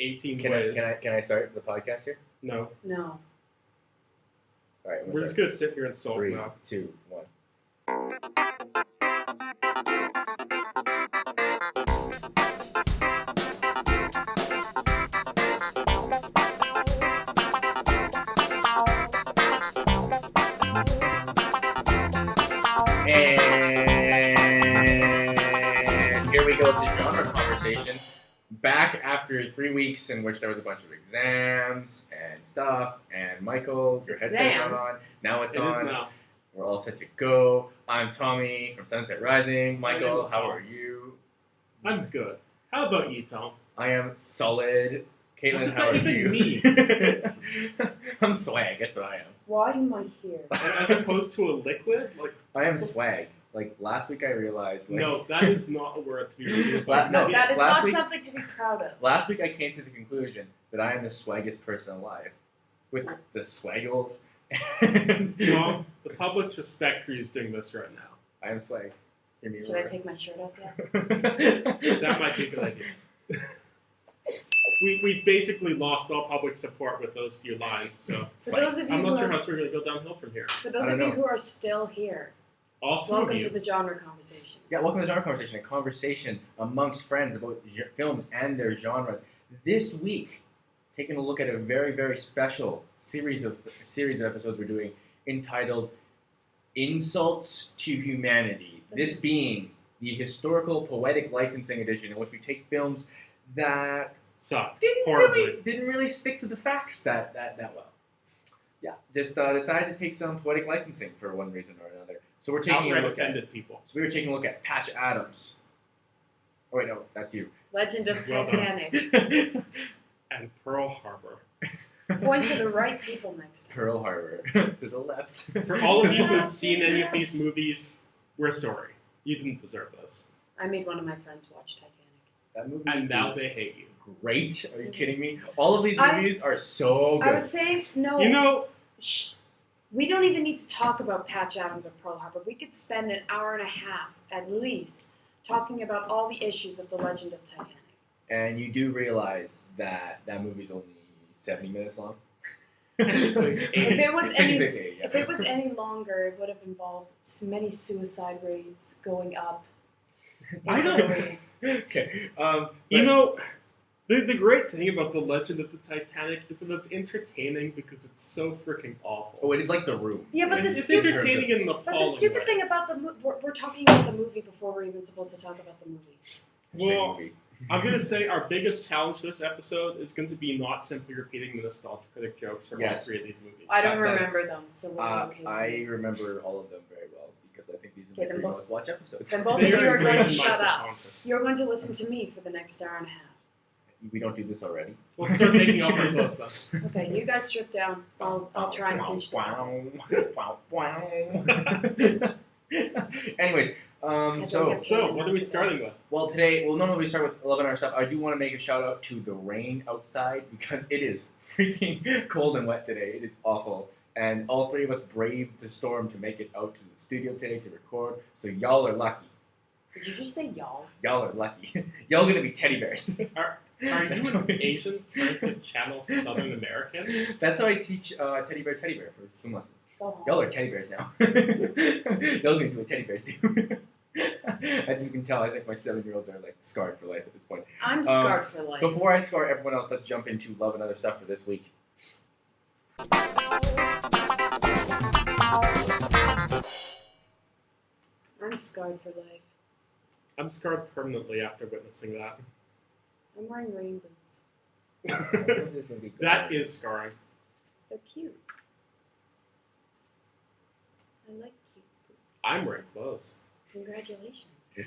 18 Can ways. I start the podcast here? No. No. All right. We're just going to sit here and sulk 3, now. 2, 1. And here we go to genre conversation. Back after 3 weeks in which there was a bunch of exams and stuff. And Michael, your headset's not on. Now it's It on. is now. We're all set to go. I'm Tommy from Sunset Rising. My name Michael, is how Tom. are you? I'm good. How about you, Tom? I am solid. Caitlin, What does how that are even you? mean? I'm swag. That's what I am. Why am I here? As opposed to a liquid? Like, I am swag. Like last week, I realized. Like, no, that is not a word to be repeated. No, That is last not week- something to be proud of. Last week, I came to the conclusion that I am the swaggest person alive, with the swaggles. Tom, the public's respect for you is doing this right now. I am swag. Give me a Should I roar. take my shirt off yet? That might be a good idea. We basically lost all public support with those few lines, so For those of you I'm who not sure are, how we're going to go downhill from here. for those I of don't you know. who are still here, All two welcome of to you. the genre conversation. Yeah, welcome to Genre Conversation, a conversation amongst friends about films and their genres. This week, taking a look at a very, very special series of episodes we're doing entitled Insults to Humanity. This being the historical poetic licensing edition in which we take films that Sucked. didn't Horribly. really stick to the facts that well. Yeah, just decided to take some poetic licensing for one reason or another. So we're taking a Outright look at. offended people. So we were taking a look at Patch Adams. Oh wait, no, that's you. Legend of Well done. Titanic. And Pearl Harbor. Point to the right people next time. Pearl Harbor to the left. For all of you who've seen any of these movies, we're sorry. You didn't deserve this. I made one of my friends watch Titanic. That movie And now is they hate you. great. Are you kidding me? All of these I- movies are so I good. was saying, no. You know, Shh. We don't even need to talk about Patch Adams or Pearl Harbor. We could spend an hour and a half, at least, talking about all the issues of the Legend of Titanic. And you do realize that that movie's only 70 minutes long. If it was It's any, 50, yeah. if it was any longer, it would have involved many suicide rates going up. I don't- Italy. Okay. you know, the great thing about The Legend of the Titanic is that it's entertaining because it's so freaking awful. Oh, it is like The Room. Yeah, but the It's stupid, entertaining in an but appalling the stupid way. thing about the movie, we're talking about the movie before we're even supposed to talk about the movie. Well, Movie. I'm going to say our biggest challenge this episode is going to be not simply repeating the nostalgia critic jokes from all Yes. three of these movies. I don't That's- remember them, so we're okay. I remember all of them very well because I think these are Okay, my then three both- most watched episodes. then both of They you are are going ingrained to in my shut up. subconscious. You're going to listen to me for the next hour and a half. We don't do this already. We'll start taking off our clothes then. Okay, you guys strip down. I'll try and teach them. Anyways, So, what are we starting with? well, today, normally we start with 11-hour stuff. I do want to make a shout out to the rain outside because it is freaking cold and wet today. It is awful. And all three of us braved the storm to make it out to the studio today to record. So y'all are lucky. Did you just say y'all? Y'all are lucky. Y'all gonna be teddy bears. Are That's you how an Asian trying to channel Southern American? That's how I teach teddy bear for swim lessons. Go home. Y'all are teddy bears now. Y'all gonna do what teddy bears do. As you can tell, I think my 7-year-olds are like scarred for life at this point. I'm scarred for life. Before I scar everyone else, let's jump into love and other stuff for this week. I'm scarred for life. I'm scarred permanently after witnessing that. I'm wearing rain boots. Where's this movie going? That is scarring. They're cute. I like cute boots. I'm wearing clothes. Congratulations. You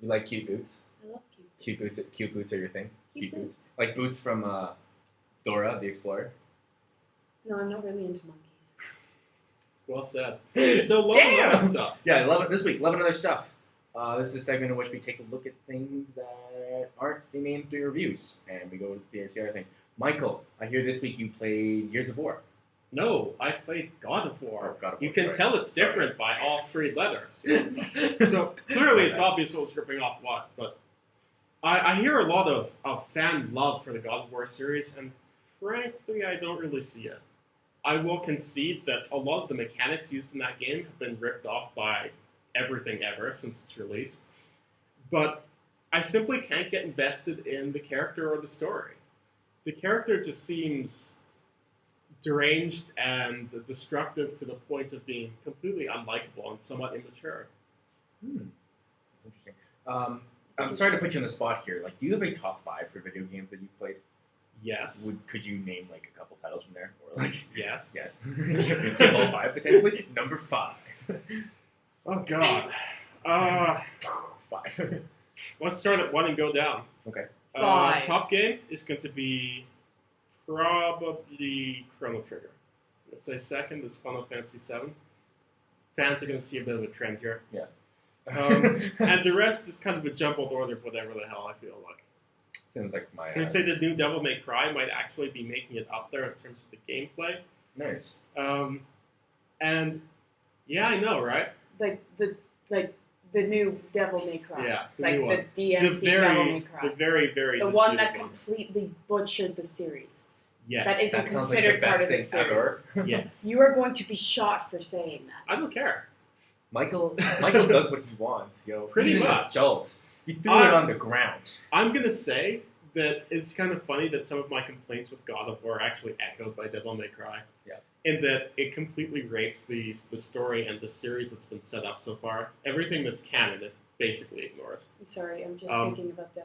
like cute boots? I love cute boots. Cute boots are your thing. Cute boots. Like boots from Dora the Explorer. No, I'm not really into monkeys. Well said. So, love and Damn! other stuff. Yeah, love it. This week, love and other stuff. This is a segment in which we take a look at things that aren't the main 3 reviews, and we go to the other things. Michael, I hear this week you played Gears of War. No, I played God of War. Oh, God of You War, can sorry. tell it's different by all 3 letters. So clearly it's obvious what was ripping off what, but I hear a lot of fan love for the God of War series, and frankly, I don't really see it. I will concede that a lot of the mechanics used in that game have been ripped off by everything ever since its release, but I simply can't get invested in the character or the story. The character just seems deranged and destructive to the point of being completely unlikable and somewhat immature. That's interesting. I'm sorry to put you on the spot here. Like, do you have a top 5 for video games that you've played? Yes. Could you name like a couple titles from there, or like Yes. yes, give all 5 potentially. Number 5. Oh God. 5. Let's start at 1 and go down. Okay. 5. Top game is going to be probably Chrono Trigger. I'm going to say second is Final Fantasy VII. Fans are going to see a bit of a trend here. Yeah. And the rest is kind of a jumbled order of whatever the hell I feel like. Sounds like my. I'm going to say the new Devil May Cry might actually be making it up there in terms of the gameplay. Nice. And yeah, I know, right? Like the new Devil May Cry. Yeah, the like new one. the DMC Devil May Cry. The very, very The one that disputed completely butchered the series. Yes. That isn't That sounds like the considered part best of the thing series. ever. Yes. You are going to be shot for saying that. I don't care. Michael does what he wants, yo. Pretty He's much. an adult. He threw it on the ground. I'm going to say that it's kind of funny that some of my complaints with God of War are actually echoed by Devil May Cry. Yeah. In that it completely rapes the story and the series that's been set up so far. Everything that's canon, it basically ignores. I'm sorry, I'm just thinking about the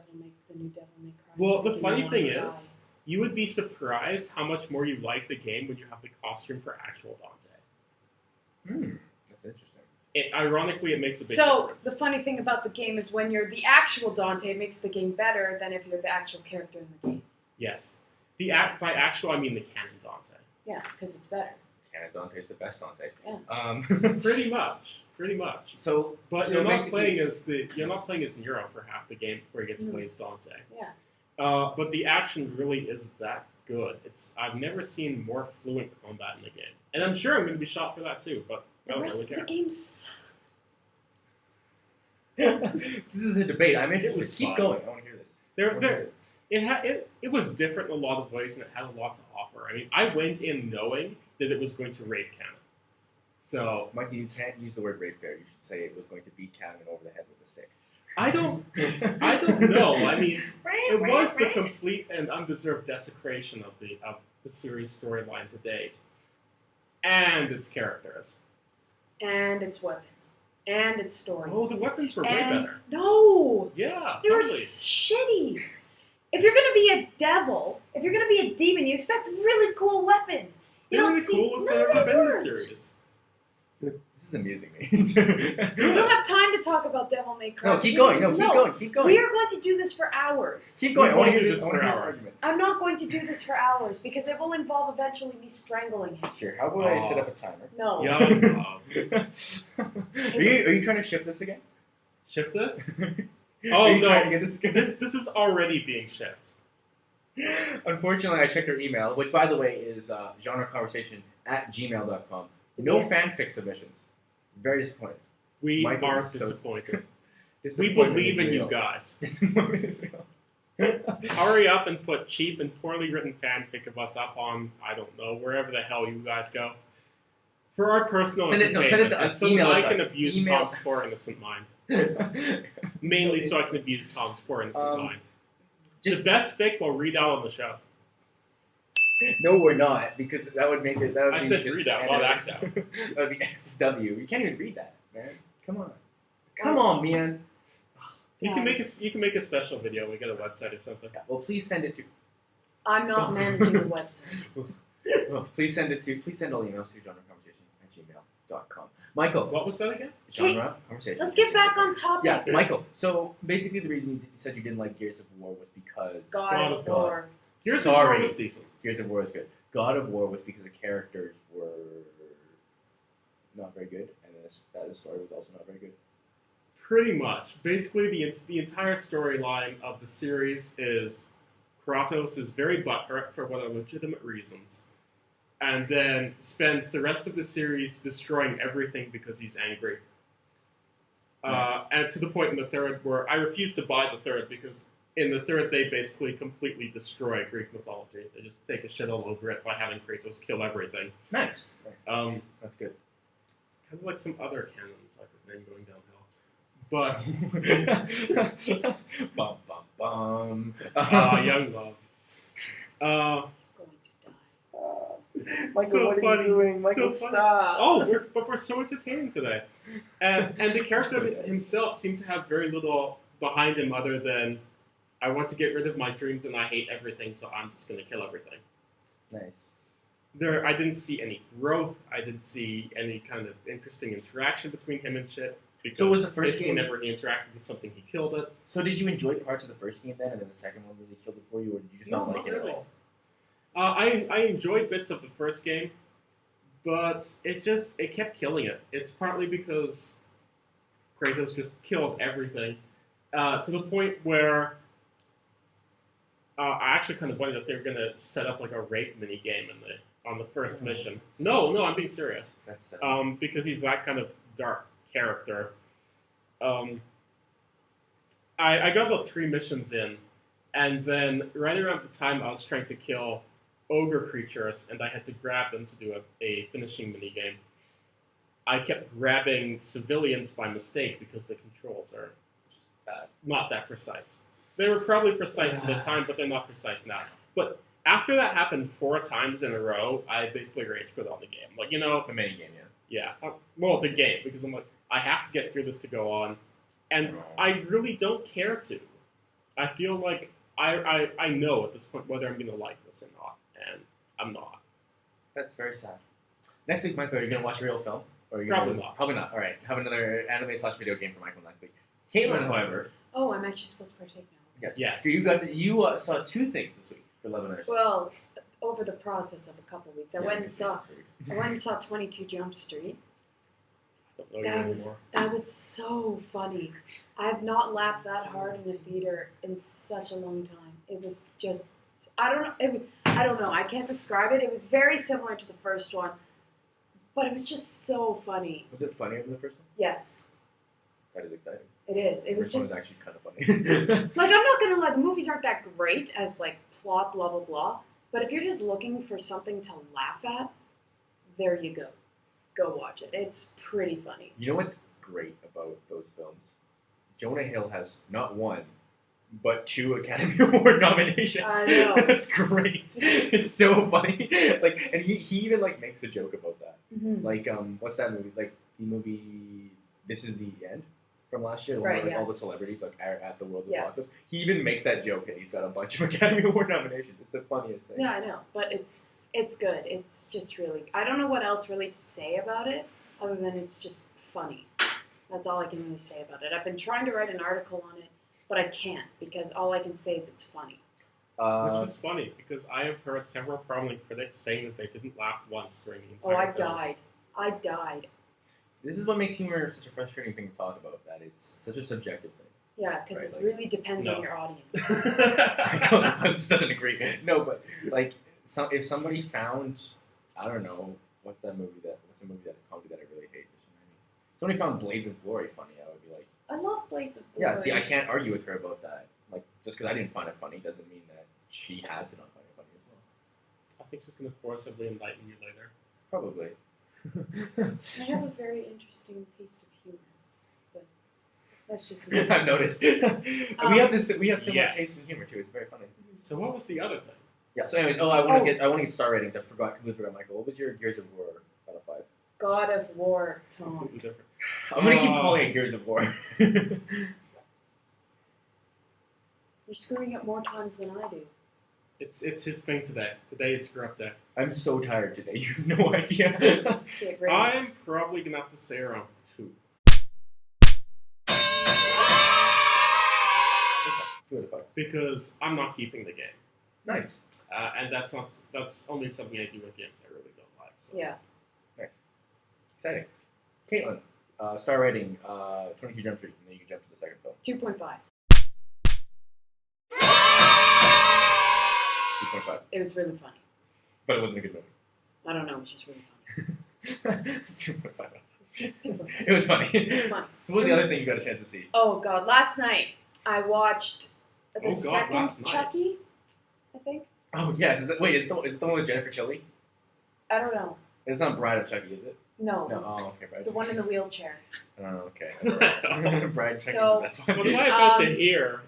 new Devil May Cry. Well, It's the making funny me thing wanna is, you would be surprised how much more you like the game when you have the costume for actual Dante. That's interesting. Ironically, it makes a big So difference. the funny thing about the game is when you're the actual Dante, it makes the game better than if you're the actual character in the game. Yes. By actual, I mean the canon Dante. Yeah, because it's better. Canon Dante's the best Dante. Yeah. Pretty much. So, But so you're not basically- playing as Nero for half the game before you get to play as Dante. Yeah. But the action really is that good. I've never seen more fluent combat in the game, and I'm sure I'm going to be shot for that too. But I The don't rest really of the care. game's This is a debate. I'm It interested. was Keep fun. going. I want to hear this. It was different in a lot of ways, and it had a lot to offer. I mean, I went in knowing that it was going to rape canon. So Mikey, you can't use the word rape there. You should say it was going to beat Kamen over the head with a stick. I don't know. I mean, it was the complete and undeserved desecration of the series storyline to date, and its characters. and its weapons and its story. Oh, the weapons were way and better. no, Yeah, they were totally. shitty. If you're gonna be a devil, if you're gonna be a demon, you expect really cool weapons. You They're don't the see coolest none they've of ever that been in the works. series. This is amusing me. We don't have time to talk about Devil May Cry. No, keep going. No, keep going. Keep going. We are going to do this for hours. Keep going. I We're want to going hear to this do this for hours. argument. I'm not going to do this for hours because it will involve eventually me strangling him. Sure. How about I set up a timer? No. Yeah. Are you trying to ship this again? Ship this? Are Oh you no, trying to get this again? this is already being shipped. Unfortunately, I checked her email, which, by the way, is genreconversation@gmail.com. No fanfic submissions. Very disappointed. We Michael are is so- disappointed. We Disappointment believe is in you real. guys. Disappointment is real. Hurry up and put cheap and poorly written fanfic of us up on, I don't know, wherever the hell you guys go. For our personal Send it to entertainment, us. and so Email that I it to can us. abuse Email- Tom's poor innocent mind. Mainly so I can abuse Tom's poor innocent mind. Just The best fic we'll read out on the show. no, we're not, because that would make it. That would I be said just read out, not act out. That would be SW. You can't even read that, man. Come on, man. You can make a special video. We get a website or something. Yeah, well, please send it to. I'm not managing the website. Well, please send all emails to genreconversation@gmail.com. Michael, What was that again? genre conversation. Let's get back on topic. Yeah, Michael. So basically, the reason you said you didn't like Gears of War was because God of God. War. Gears of Sorry. War was decent. Gears of War is good. God of War was because the characters were not very good, and the story was also not very good. Pretty much. Basically, the entire storyline of the series is Kratos is very butthurt for what are legitimate reasons, and then spends the rest of the series destroying everything because he's angry. Nice. And to the point in the third where I refuse to buy the third because in the third, they basically completely destroy Greek mythology. They just take a shit all over it by having Kratos kill everything. Nice. That's good. Kind of like some other canons I could name going downhill. But Bum bum bum. young love. He's going to die. Michael, So what are funny. you doing? Michael, So funny. stop. Oh, we're so entertaining today. And the character himself seems to have very little behind him other than, I want to get rid of my dreams and I hate everything, so I'm just going to kill everything. Nice. I didn't see any growth. I didn't see any kind of interesting interaction between him and Chip. Because So was the first basically game- whenever he interacted with something, he killed it. So did you enjoy parts of the first game then, and then the second one really killed it for you, or did you just not like it really. at all? I enjoyed bits of the first game, but it kept killing it. It's partly because Kratos just kills everything to the point where I actually kind of wondered if they were going to set up like a rape mini game on the first mission. No, I'm being serious. That's Because he's that kind of dark character. I got about 3 missions in, and then right around the time I was trying to kill ogre creatures, and I had to grab them to do a finishing minigame, I kept grabbing civilians by mistake because the controls are just not that precise. They were probably precise for the time, but they're not precise now. But after that happened 4 times in a row, I basically rage quit on the game. Like, you know, the mini game, yeah, well, the game, because I'm like, I have to get through this to go on, and I really don't care to. I feel like I know at this point whether I'm going to like this or not, and I'm not. That's very sad. Next week, Michael, are you going to watch a real film? Or are you Probably gonna, not. Probably not. All right. Have another anime/video game for Michael next week. Caitlin, however. Oh, I'm actually supposed to partake now. Yes. So you saw 2 things this week for Love and Understanding. Well, over the process of a couple of weeks, I Yeah, went we and can saw see it. 22 Jump Street. I don't know you anymore. That was so funny. I have not laughed that hard in a theater in such a long time. It was just, I don't know. I can't describe it. It was very similar to the first one, but it was just so funny. Was it funnier than the first one? Yes, That is exciting. it is. It The was first one just was actually kind of funny. like, I'm not gonna lie. The movies aren't that great as like plot, blah blah blah. But if you're just looking for something to laugh at, there you go. Go watch it. It's pretty funny. You know what's great about those films? Jonah Hill has not 1, but 2 Academy Award nominations. I know. That's great. It's so funny. Like, and he even like makes a joke about that. Mm-hmm. Like, what's that movie? Like the movie This Is the End from last year, the one Right, where like, yeah. all the celebrities like are at the World of Yeah. Apocalypse. He even makes that joke that he's got a bunch of Academy Award nominations. It's the funniest thing. Yeah, I know, but it's good. It's just really. I don't know what else really to say about it, other than it's just funny. That's all I can really say about it. I've been trying to write an article on it, but I can't because all I can say is it's funny. Which is funny, because I have heard several prominent critics saying that they didn't laugh once during the Oh, entire I film. died. I died. This is what makes humor such a frustrating thing to talk about. That it's such a subjective thing. Yeah, because Right, it like- really depends No. on your audience. Michael just doesn't agree. No, but like, if somebody found, I don't know, what's a comedy that I really hate? If somebody found Blades of Glory funny, I would be like, I love Blades of Glory. yeah. See, I can't argue with her about that. Like, just because I didn't find it funny doesn't mean that she had to not find it funny as well. I think she's going to forcibly enlighten you later. Probably. I have a very interesting taste of humor, but that's just me. I've noticed. We have similar Yes. tastes in humor too. It's very funny. So what was the other thing? Yeah. So anyway, I want to get star ratings. I completely forgot, Michael. What was your Gears of War out of 5? God of War, Tom. Completely different. I'm gonna keep calling it Gears of War. You're screwing up more times than I do. It's his thing today. Today is screw up day. I'm so tired today. You have no idea. Get ready. I'm probably going to have to say around 2. 2 out of 5. Because I'm not keeping the game. Nice. And that's only something I do with games I really don't like. So. Yeah. Exciting. Caitlin, star rating, 22 Jump Street, and then you can jump to the second film. 2.5. 2.5. It was really funny. But it wasn't a good movie. I don't know. It was just really funny. 2.5. 2.5. It was funny. It was funny. So what was the other thing you got a chance to see? Oh God! Last night I watched the God, second last night. Chucky, I think. Oh yes. Is it the one with Jennifer Tilly? I don't know. It's not Bride of Chucky, is it? No, No. it's Oh, okay. Bride. the one in the wheelchair. Oh, okay. That's all right. Bride of Chucky So- is the best one. What am I about to hear?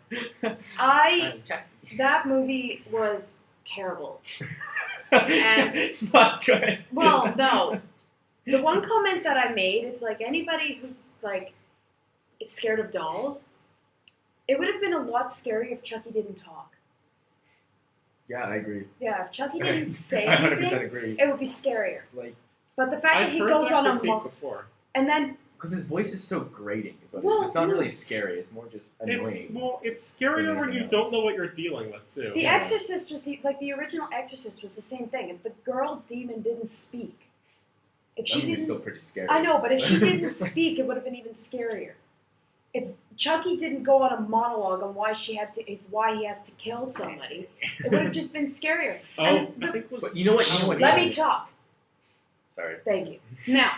Chucky. That movie was terrible. It's not good. Well, no. The one comment that I made is like anybody who's like is scared of dolls, it would have been a lot scarier if Chucky didn't talk. Yeah, I agree. Yeah, if Chucky didn't say I 100% anything, agree. it would be scarier. Like, But the fact that I've he heard goes that on a critique before. and then because his voice is so grating. Is what Well, it is. It's not no. really scary. It's more just annoying. It's scarier when you else. don't know what you're dealing with too. The Yeah. Exorcist was like the original Exorcist was the same thing. If the girl demon didn't speak, if That she movie's didn't, still pretty scary. I know, but if she didn't speak, it would have been even scarier. If Chucky didn't go on a monologue on why why he has to kill somebody, it would have just been scarier. Oh, And I think it was. But you know what? Let me talk. Sorry. Thank you. Now,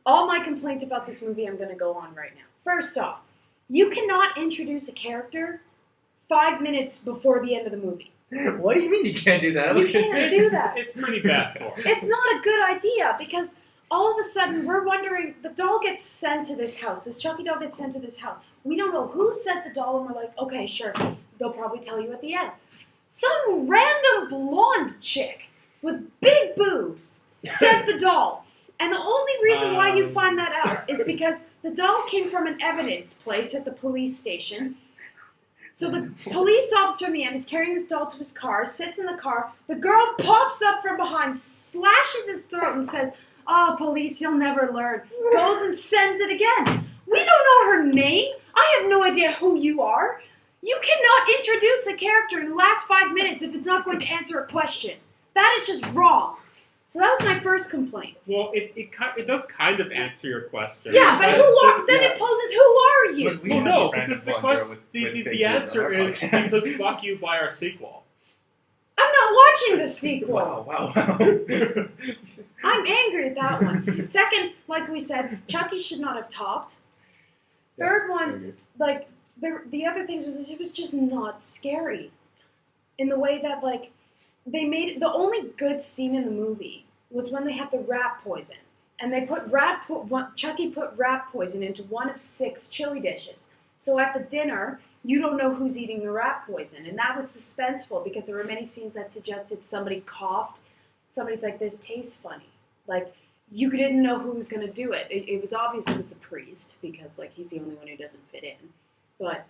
all my complaints about this movie I'm going to go on right now. First off, you cannot introduce a character 5 minutes before the end of the movie. What do you mean you can't do that? You can't do that. It's pretty bad for it. It's not a good idea because all of a sudden we're wondering, the doll gets sent to this house. This Chucky doll gets sent to this house. We don't know who sent the doll, and we're like, okay, sure. They'll probably tell you at the end. Some random blonde chick with big boobs sent the doll. And the only reason why you find that out is because the doll came from an evidence place at the police station. So the police officer in the end is carrying this doll to his car, sits in the car. The girl pops up from behind, slashes his throat, and says, "Oh, police, you'll never learn." Goes and sends it again. We don't know her name. I have no idea who you are. You cannot introduce a character in the last 5 minutes if it's not going to answer a question. That is just wrong. So that was my first complaint. Well, it does kind of answer your question. Yeah, but then yeah. it poses, who are you? But we Well, have no, a random because the blonde question, girl with big the boobs on answer our is podcast. because fuck you by our sequel. I'm not watching the sequel. Wow. I'm angry at that one. Second, like we said, Chucky should not have talked. Third one, like, the other things was it was just not scary. In the way that, like, they made the only good scene in the movie was when they had the rat poison. And they put Chucky put rat poison into one of 6 chili dishes. So at the dinner, you don't know who's eating the rat poison. And that was suspenseful because there were many scenes that suggested somebody coughed. Somebody's like, this tastes funny. Like, you didn't know who was going to do it. It was obvious it was the priest because, like, he's the only one who doesn't fit in. But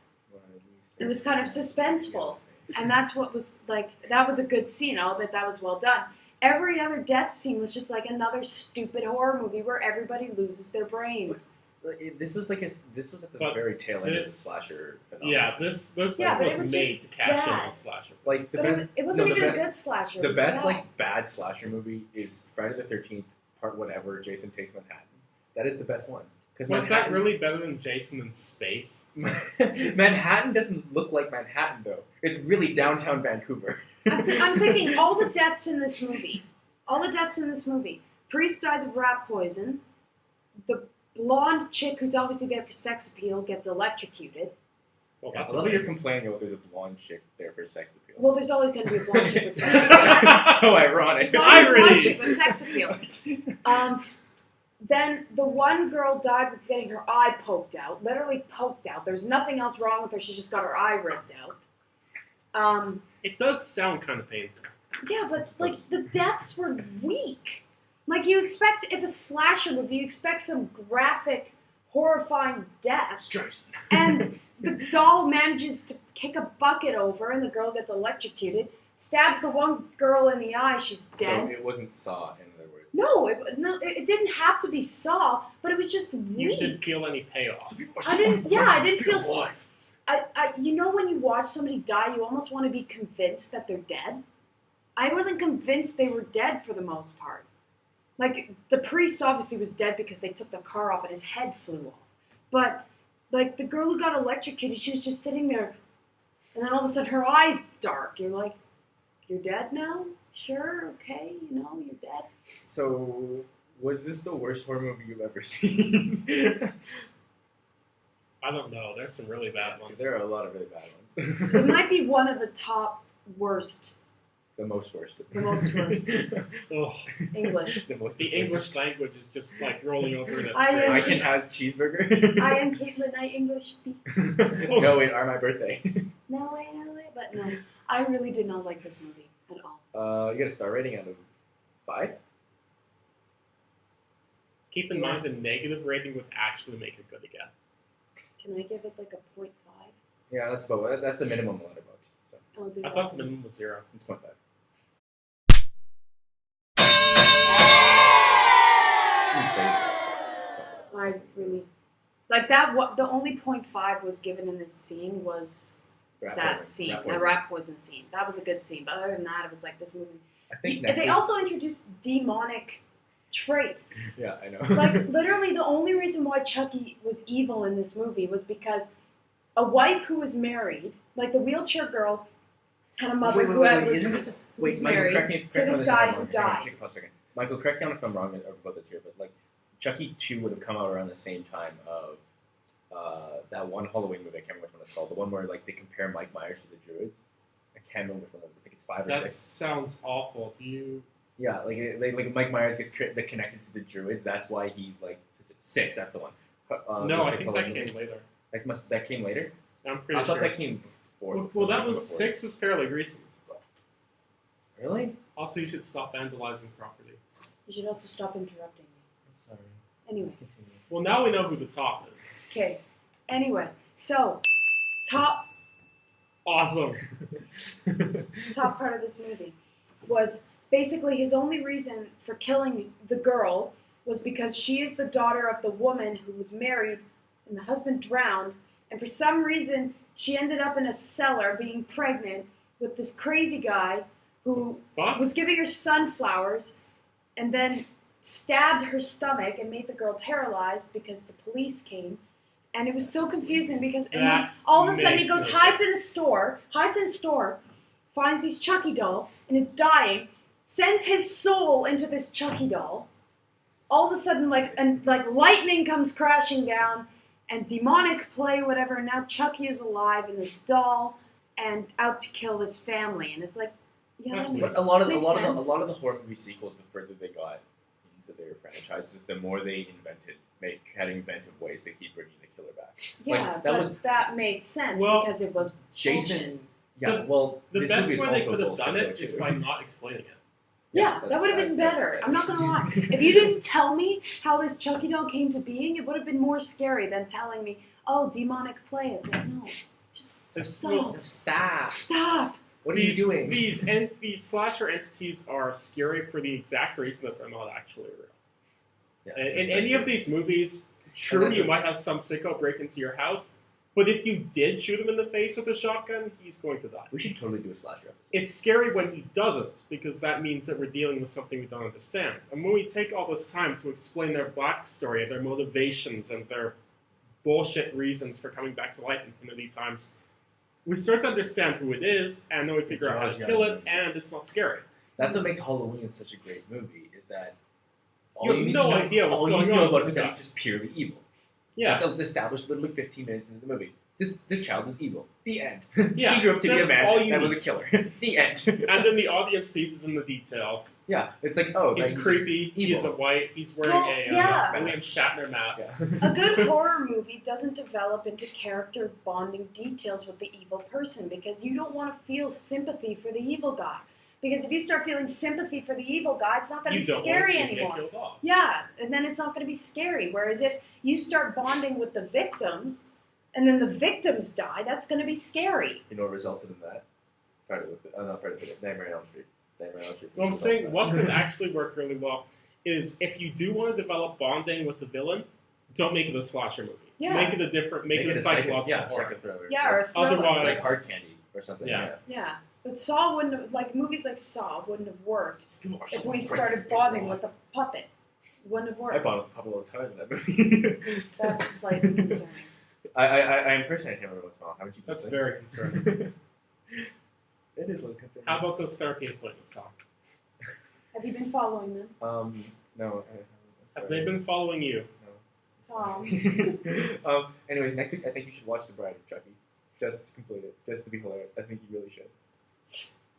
it was kind of suspenseful. And that's what was, like, that was a good scene. I'll admit that was well done. Every other death scene was just like another stupid horror movie where everybody loses their brains. This was at the But very tail end of the this- slasher phenomenon. Yeah, this Yeah, but it was was made just to cash in bad. on slasher. Like the But best. it wasn't no, the even best- a good slasher. It The was best bad. like bad slasher movie is Friday the 13th Part Whatever. Jason Takes Manhattan. That is the best one. Because Was that really better than Jason in Space? Manhattan doesn't look like Manhattan though. It's really downtown Vancouver. I'm thinking all the deaths in this movie. Priest dies of rat poison. The blonde chick who's obviously there for sex appeal gets electrocuted. Well, I that's love that you're amazing. complaining about there's a blonde chick there for sex appeal. Well, there's always going to be a blonde chick with sex appeal. It's so ironic. There's always a blonde irony. chick with sex appeal. Then the one girl died with getting her eye poked out. Literally poked out. There's nothing else wrong with her. She just got her eye ripped out. It does sound kind of painful. Yeah, but, like, the deaths were weak. Like, you expect, if a slasher movie, you expect some graphic, horrifying death. And the doll manages to kick a bucket over, and the girl gets electrocuted, stabs the one girl in the eye, she's So dead. it wasn't Saw, in other words. No, it didn't have to be Saw, but it was just You weak. didn't feel any payoff. I didn't feel... you know when you watch somebody die, you almost want to be convinced that they're dead? I wasn't convinced they were dead for the most part. Like, the priest obviously was dead because they took the car off and his head flew off. But, like, the girl who got electrocuted, she was just sitting there, and then all of a sudden her eyes dark. You're like, you're dead now? Sure, okay, you're dead. So, was this the worst horror movie you've ever seen? I don't know. There's some really bad ones. There are a lot of really bad It ones. might be one of the top worst The most worst. The most worst. Ugh. English. The most The English language is just like rolling over in its I grave. am- I can have cheeseburger. I am Caitlin. I English speak. No, wait, are my birthday. No way, but no. I really did not like this movie at all. You got a star rating out of 5? Keep in mind the negative rating would actually make it good again. Can I give it like a 0.5? Yeah, that's the minimum on Letterboxd. So I'll do I that. thought the minimum was 0. it's 0.5. I really like that. What the only 0.5 was given in this scene was that scene, the rap poison scene. That was a good scene, but other than that, it was like this movie. I think They also introduced demonic traits. Yeah, I know. Like literally, the only reason why Chucky was evil in this movie was because a wife who was married, like the wheelchair girl, had a mother who was Wait, Michael, married correct me to this guy who Hang on, died. take a pause a second. Michael, correct me if I'm wrong about this here, but like Chucky 2 would have come out around the same time of that one Halloween movie. I can't remember which one it's called. The one where like they compare Mike Myers to the Druids. I can't remember which one it was. I think it's 5 or That 6. sounds awful. Do you? Yeah, like Mike Myers gets connected to the Druids. That's why he's like 6. That's the one. No, the I sixth think that Halloween came movie. later. That came later. I'm pretty I thought sure. that came before. Well, that was before. 6 was fairly recent. Really? Also, you should stop vandalizing property. You should also stop interrupting me. I'm sorry. Anyway, Continue. Well, now we know who the top is. okay. Anyway, so top Awesome. part of this movie was basically his only reason for killing the girl was because she is the daughter of the woman who was married and the husband drowned, and for some reason she ended up in a cellar being pregnant with this crazy guy who Fuck. was giving her sunflowers and then stabbed her stomach and made the girl paralyzed because the police came. And it was so confusing because and then That all of a sudden he makes goes, no hides sense. in a store, finds these Chucky dolls, and is dying, sends his soul into this Chucky doll. All of a sudden, like lightning comes crashing down, and demonic play, whatever, and now Chucky is alive in this doll and out to kill this family. And it's like, yeah, That's that weird. makes, But a lot of makes the sense. horror movie sequels, the further they got into their franchises, the more they had inventive ways to keep bringing the killer back. Yeah, Like, but that made sense Well, because it was Jason. Yeah, The- well, The this best movie is way they also could have bullshit, done though, it is too. by not explaining it. Yeah, that's that would have been that's better. I'm not gonna lie. If you didn't tell me how this Chucky doll came to being, it would have been more scary than telling me, oh, demonic play. It's like, no, just It's- stop. Stop! Stop. What are you doing? These slasher entities are scary for the exact reason that they're not actually real. Yeah, In any of these movies, sure, that's you a- might have some sicko break into your house, but if you did shoot him in the face with a shotgun, he's going to die. we should totally do a slasher episode. It's scary when he doesn't, because that means that we're dealing with something we don't understand. And when we take all this time to explain their backstory, their motivations, and their bullshit reasons for coming back to life infinity times, we start to understand who it is, and then we figure out how to kill it, and it's not scary. That's what makes Halloween such a great movie. Is that You have no idea what's all you going need to know on about with it is this that guy. he's just purely evil. Yeah, That's established literally 15 minutes into the movie. This child is evil. The end. Yeah, He grew up to be a that's man all you that was a need. killer. The end. and then the audience pieces in the details. Yeah, it's like, oh, He's like, creepy. He's a evil. white. He's wearing Well, a yeah. William Shatner mask. Yeah. A good horror movie doesn't develop into character bonding details with the evil person because you don't want to feel sympathy for the evil guy. Because if you start feeling sympathy for the evil guy, it's not going You to be don't want to scary see him anymore. get killed off. Yeah, and then it's not going to be scary. Whereas if you start bonding with the victims, and then the victims die, that's going to be scary. You know what resulted in that? Not Friday the Nightmare on Elm Street. Nightmare on Elm Street. Well, I'm saying what could actually work really well is if you do want to develop bonding with the villain, don't make it a slasher movie. Yeah. Make it a psychological yeah, horror. psycho thriller. Yeah, or a thriller. Otherwise- like Hard Candy or something. Yeah. Yeah, but Saw wouldn't have, like movies like Saw wouldn't have worked People are if so we afraid started to bonding be with the puppet. It wouldn't have I worked. bought a couple all the time in that movie. That's slightly concerning. I impersonate him every once in a while. How would you? That's say? very concerning. It is a little concerning. How about those therapy appointments, Tom? Have you been following them? No. Have they been following you? No. Tom. Anyways, next week I think you should watch The Bride of Chucky. Just to complete it. Just to be hilarious. I think you really should.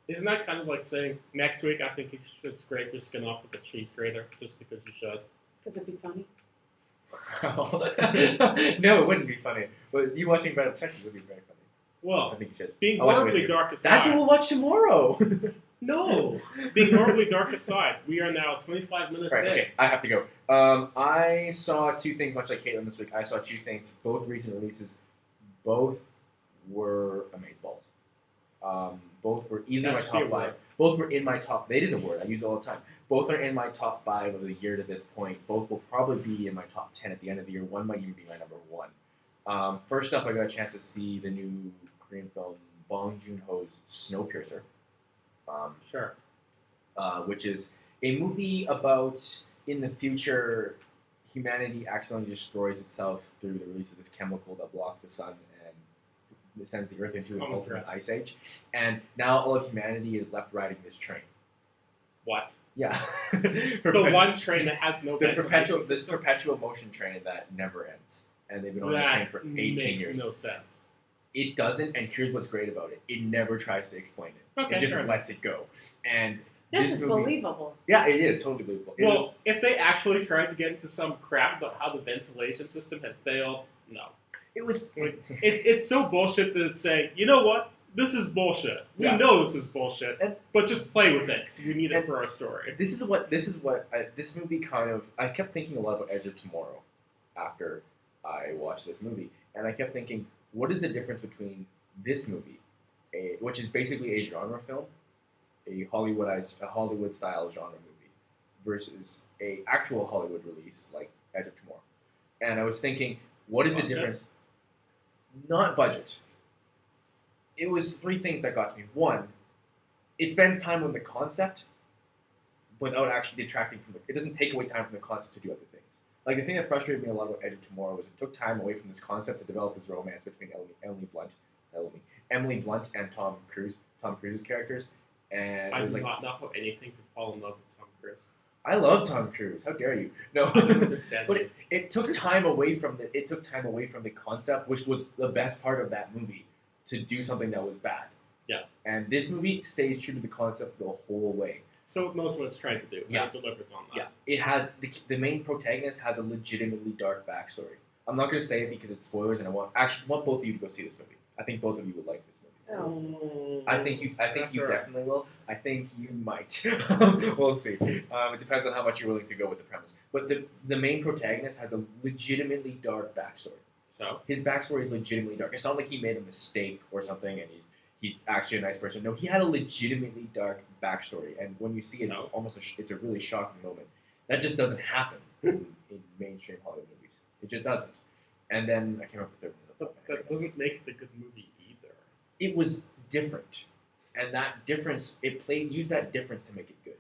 Isn't that kind of like saying, next week I think you should scrape your skin off with a cheese grater, just because you should? Because it'd be funny. No, it wouldn't be funny. But you watching Bride of Chucky would be very funny. Well, I think you should. being I'll watch it with horribly you. dark aside... That's what we'll watch tomorrow! No! Being horribly dark aside, we are now 25 minutes Right, in. okay, I have to go. I saw two things, much like Caitlin this week. I saw two things, both recent releases. Both were amazeballs. Both were easily my That should be top a five. word. Both were in my top. It is a word. I use it all the time. Both are in my top 5 of the year to this point. Both will probably be in my top 10 at the end of the year. One might even be my number 1. First up, I got a chance to see the new Korean film Bong Joon-ho's Snowpiercer. Sure. Which is a movie about, in the future, humanity accidentally destroys itself through the release of this chemical that blocks the sun and sends the Earth into an ultimate ice age. And now all of humanity is left riding this train. What? Yeah. The one train that has no ventilation this perpetual motion train that never ends. And they've been on this That train for 18 makes years. no sense. It doesn't, and here's what's great about it. It never tries to explain it. Okay, it just fair lets it go. And This is movie, believable. Yeah, it is totally believable. It Well, is- if they actually tried to get into some crap about how the ventilation system had failed, no. it was. It's so bullshit that it's saying, you know what? This is bullshit. We Yeah. know this is bullshit, And- but just play with it because we need it and- for our story. This movie kind of. I kept thinking a lot about Edge of Tomorrow after I watched this movie, and I kept thinking, what is the difference between this movie, which is basically a genre film, a Hollywood style genre movie, versus a actual Hollywood release like Edge of Tomorrow? And I was thinking, what is the Budget? difference? Not budget. It was 3 things that got to me. 1, it spends time on the concept without actually detracting from it doesn't take away time from the concept to do other things. Like, the thing that frustrated me a lot about Edge of Tomorrow was it took time away from this concept to develop this romance between Emily Blunt and Tom Cruise's characters. And I it was do like, not know how anything could fall in love with Tom Cruise. I love Tom Cruise. How dare you? No, I don't understand. but it took time away from the concept, which was the best part of that movie, to do something that was bad. Yeah. And this movie stays true to the concept the whole way. So it knows what it's trying to do. Yeah. And it delivers on that. Yeah. It has the main protagonist has a legitimately dark backstory. I'm not going to say it because it's spoilers, and I want both of you to go see this movie. I think both of you would like this movie. Oh. I think you Sure. definitely will. I think you might. We'll see. It depends on how much you're willing to go with the premise. But the main protagonist has a legitimately dark backstory. So? His backstory is legitimately dark. It's not like he made a mistake or something and he's actually a nice person. No, he had a legitimately dark backstory. And when you see it, So? it's a really shocking moment. That just doesn't happen in mainstream Hollywood movies. It just doesn't. And then I can't remember the third one. But that doesn't make it a good movie either. It was different, and that difference used that difference to make it good,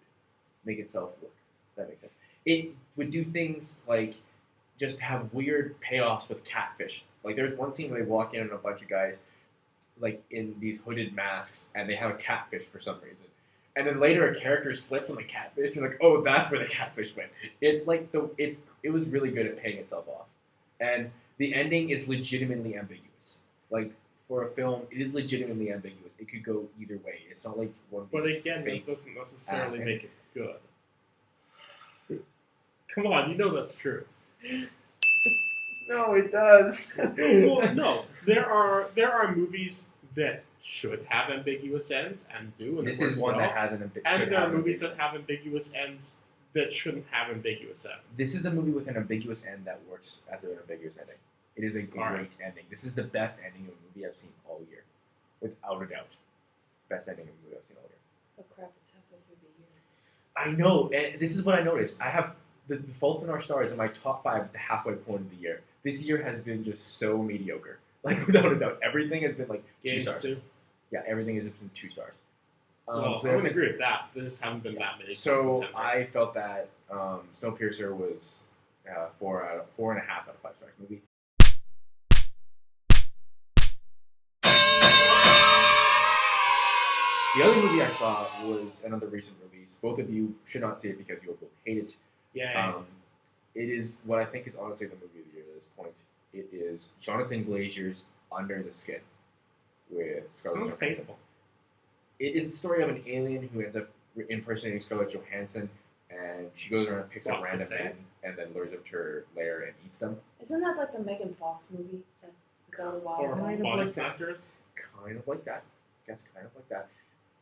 make itself work. If that makes sense. It would do things like just have weird payoffs with catfish. Like there's one scene where they walk in on a bunch of guys, like in these hooded masks, and they have a catfish for some reason. And then later a character slips on the catfish, and you're like, oh, that's where the catfish went. It's like it was really good at paying itself off, and the ending is legitimately ambiguous. Like, for a film, it is legitimately ambiguous. It could go either way. It's not like one of But these again, fake that doesn't necessarily ass make it good. Come on, you know that's true. No, it does. Well, no, there are movies that should have ambiguous ends and do, and This it works is one well. that has And there are movies that have ambiguous ends that shouldn't have ambiguous ends. This is the movie with an ambiguous end that works as an ambiguous ending. It is a great Alright. ending. This is the best ending of a movie I've seen all year, without a doubt. Best ending of a movie I've seen all year. Oh crap, it's halfway through the year. I know, and this is what I noticed. I have the Fault in Our Stars in my top 5 at the halfway point of the year. This year has been just so mediocre. Like, without a doubt. Everything has been like 2 Games stars. too. Yeah, everything has been 2 stars. Well, so I would agree with that. There just haven't been that many. So contenders. I felt that Snowpiercer was 4.5 out of 5 stars movie. The other movie I saw was another recent release. Both of you should not see it because you will both hate it. Yeah. It is what I think is honestly the movie of the year this point. It is Jonathan Glazer's Under the Skin with Scarlett Sounds Johansson. painful. It is the story of an alien who ends up impersonating Scarlett Johansson, and she goes around and picks up What, random okay. men and then lures them to her lair and eats them. Isn't that like the Megan Fox movie that was out a while Or ago? Kind of body like that. snatchers. Kind of like that. Guess kind of like that,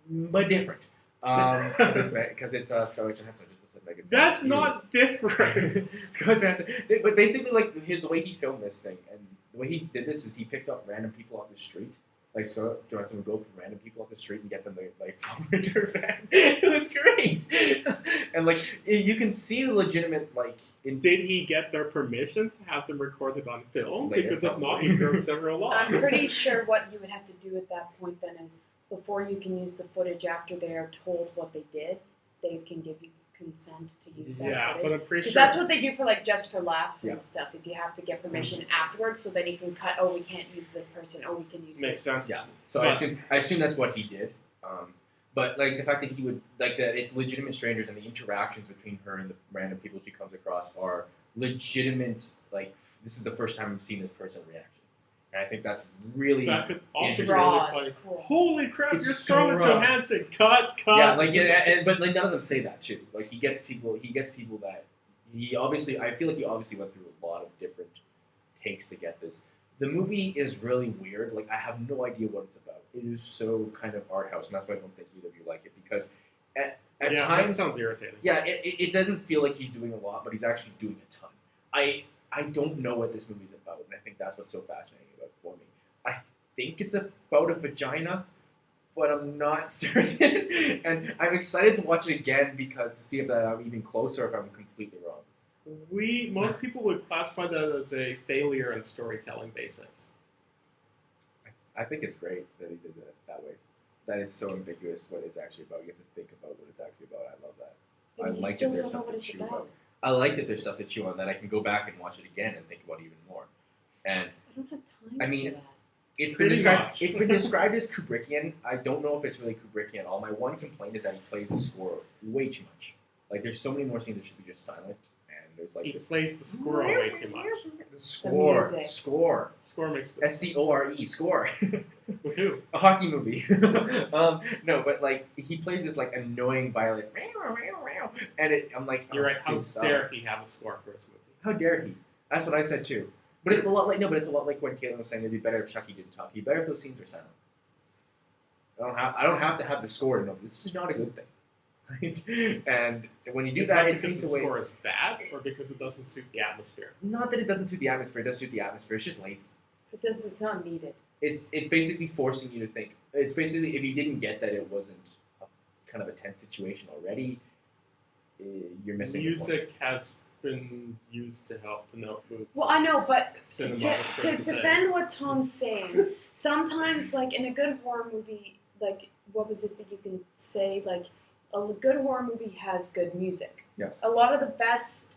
but different. Because it's Scarlett Johansson. I just said Megan Fox. That's not different. Scarlett Johansson. But basically, like the way he filmed this thing and the way he did this is he picked up random people off the street. Like Scarlett Johansson would go up to random people off the street and get them to like follow into her van. It was great, and like you can see the legitimate like. Did he get their permission to have them recorded on film? Later, Because if not, probably. he broke several laws. I'm pretty sure what you would have to do at that point then is before you can use the footage after they are told what they did, they can give you consent to use that Yeah, but footage. I'm pretty Because sure. that's what they do for like Just for Laughs and Yeah. stuff. Is you have to get permission afterwards, so then you can cut. Oh, we can't use this person. Oh, we can use Makes this. sense. Yeah. So I assume that's what he did. But like the fact that he would like that it's legitimate strangers and the interactions between her and the random people she comes across are legitimate. Like this is the first time I've seen this person reaction, and I think that's really That could also be Interesting. really Raw, funny. it's cool. Holy crap! It's You're so Scarlett raw. Johansson. Cut. but like none of them say that too. Like he gets people that he obviously I feel like he obviously went through a lot of different takes to get this. The movie is really weird. Like I have no idea what it's about. It is so kind of art house, and that's why I don't think either of you like it because at Yeah, times that sounds irritating. yeah, it doesn't feel like he's doing a lot, but he's actually doing a ton. I don't know what this movie's about, and I think that's what's so fascinating about it for me. I think it's about a vagina, but I'm not certain, and I'm excited to watch it again because to see if I'm even closer, or if I'm completely wrong. Most people would classify that as a failure in storytelling basics. I think it's great that he did that way. That it's so ambiguous what it's actually about. You have to think about what it's actually about. I love that. But I you like still that there's don't know stuff what to it's chew about. about. I like that there's stuff to chew on that I can go back and watch it again and think about even more. And I don't have time. I mean, for that. it's been Pretty described. much. It's been described as Kubrickian. I don't know if it's really Kubrickian at all. My one complaint is that he plays the score way too much. Like there's so many more scenes that should be just silent, and there's like He this plays the score way too much. the score, music. score, Score makes SCORE, score. With who? A hockey movie. No, but like he plays this like annoying violin, and I'm like, You're oh, right. How dude, stop. dare he have a score for his movie? How dare he? That's what I said too. But it's a lot like it's a lot like when Caitlin was saying it'd be better if Chucky didn't talk. It'd be better if those scenes were silent. I don't have to have the score to know this is not a good thing. And when you do Is that, that it because takes the away. score is bad, or because it doesn't suit the atmosphere? Not that it doesn't suit the atmosphere. It does suit the atmosphere. It's just lazy. It's not needed. It's basically forcing you to think. It's basically if you didn't get that it wasn't a kind of a tense situation already, you're missing the point. Music has been used to help denote moods. Well, I know, but Cinema was to supposed to defend what Tom's saying, sometimes, like, in a good horror movie, like, what was it that you can say? Like, a good horror movie has good music. Yes. A lot of the best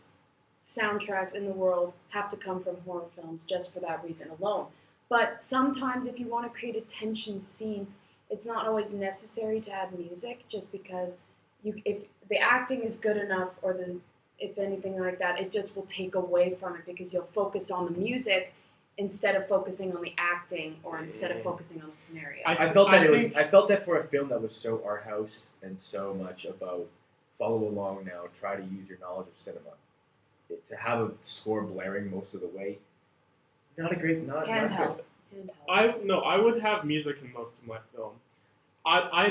soundtracks in the world have to come from horror films just for that reason alone. But sometimes if you want to create a tension scene, it's not always necessary to add music just because if the acting is good enough or if anything like that, it just will take away from it because you'll focus on the music instead of focusing on the acting or instead of focusing on the scenario. I felt that for a film that was so art house and so much about follow along now, try to use your knowledge of cinema, to have a score blaring most of the way, not good. Handheld. I would have music in most of my film.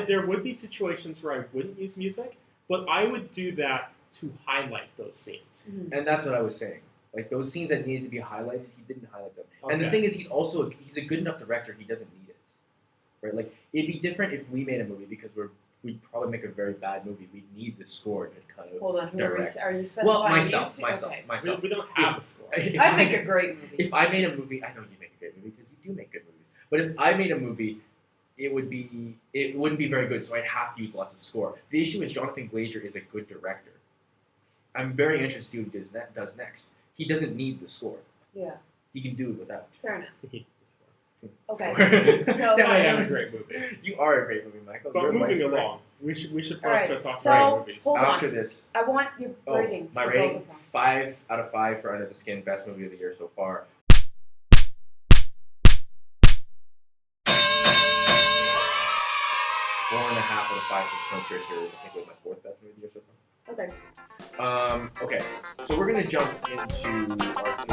There would be situations where I wouldn't use music, but I would do that to highlight those scenes. Mhm. And that's what I was saying. Like those scenes that needed to be highlighted, he didn't highlight them. And the Okay. thing is, he's a good enough director. He doesn't need it, right? Like it'd be different if we made a movie because we'd probably make a very bad movie. We'd need the score to kind of. Hold on, direct. are you specifying? Well, myself. Okay. We don't have a score. I'd make a great movie. If I made a movie, I know you make a great movie because you do make good movies. But if I made a movie, it wouldn't be very good. So I'd have to use lots of score. The issue is Jonathan Glazer is a good director. I'm very interested to see what he does next. He doesn't need the score. Yeah, He can do it without. fair enough. Okay. Score. So, I am a great movie. You are a great movie, Michael. But You're a moving life's work. along, We should All right, start talking so- about movies. hold on. After this, I want your ratings. my for rating, both of them. 5 out of 5 for Under the Skin, best movie of the year so far. 4.5 out of 5 for Snowpiercer. I think it was my 4th best movie of the year so far. Okay. Okay, so we're gonna jump into our